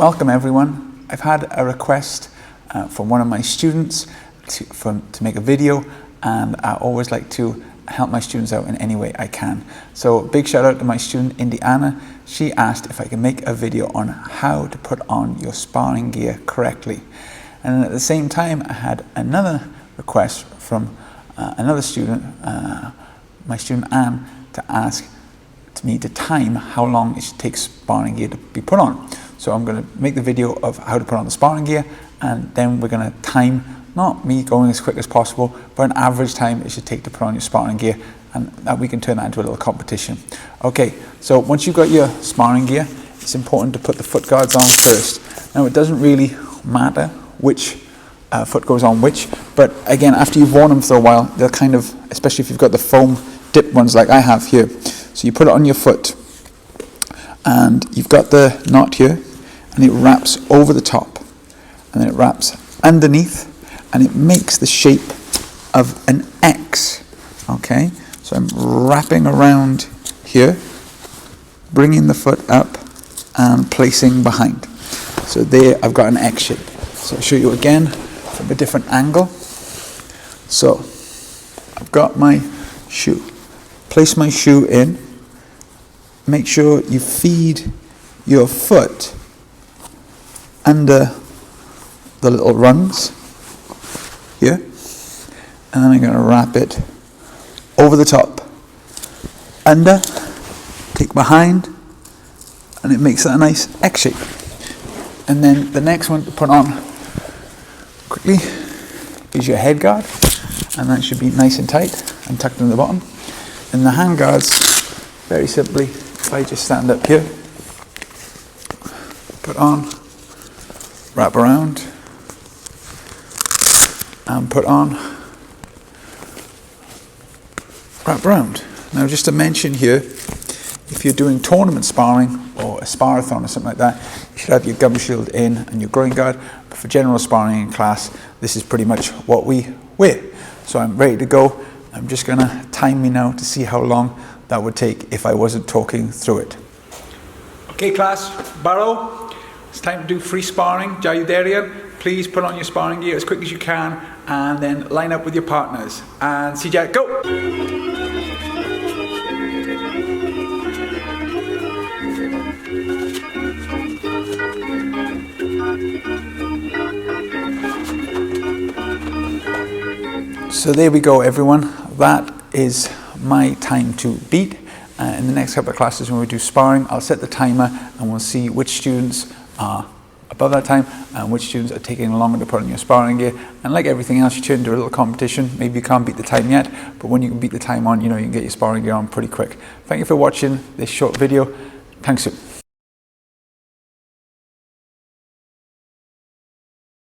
Welcome everyone. I've had a request from one of my students to make a video, and I always like to help my students out in any way I can. So big shout out to my student Indiana. She asked if I can make a video on how to put on your sparring gear correctly. And at the same time I had another request from another student, my student Anne, to ask me to time how long it takes sparring gear to be put on. So I'm going to make the video of how to put on the sparring gear, and then we're going to time, not me going as quick as possible, but an average time it should take to put on your sparring gear, and that we can turn that into a little competition. Okay, so once you've got your sparring gear, it's important to put the foot guards on first. Now it doesn't really matter which foot goes on which, but again, after you've worn them for a while, they'll kind of, especially if you've got the foam dip ones like I have here. So you put it on your foot, and you've got the knot here, and it wraps over the top, and then it wraps underneath, and it makes the shape of an X. Okay, so I'm wrapping around here, bringing the foot up and placing behind. So there I've got an X shape. So I'll show you again from a different angle. So I've got my shoe. Place my shoe in. Make sure you feed your foot under the little rungs here, and then I'm going to wrap it over the top, under, take behind, and it makes it a nice X shape. And then the next one to put on quickly is your head guard, and that should be nice and tight and tucked in the bottom. And the hand guards, very simply, if I just stand up here, put on, wrap around, and put on, wrap around. Now just to mention here, if you're doing tournament sparring or a sparathon or something like that, you should have your gum shield in and your groin guard. But for general sparring in class, this is pretty much what we wear. So I'm ready to go. I'm just going to time me now to see how long that would take if I wasn't talking through it. Okay class, Barrow, it's time to do free sparring. Jayu Darian, please put on your sparring gear as quick as you can, and then line up with your partners. And CJ, go! So there we go everyone, that is my time to beat. In the next couple of classes when we do sparring, I'll set the timer and we'll see which students are above that time and which students are taking longer to put on your sparring gear. And like everything else, you turn into a little competition. Maybe you can't beat the time yet, but when you can beat the time on, you know you can get your sparring gear on pretty quick. Thank you for watching this short video. Thanks soon.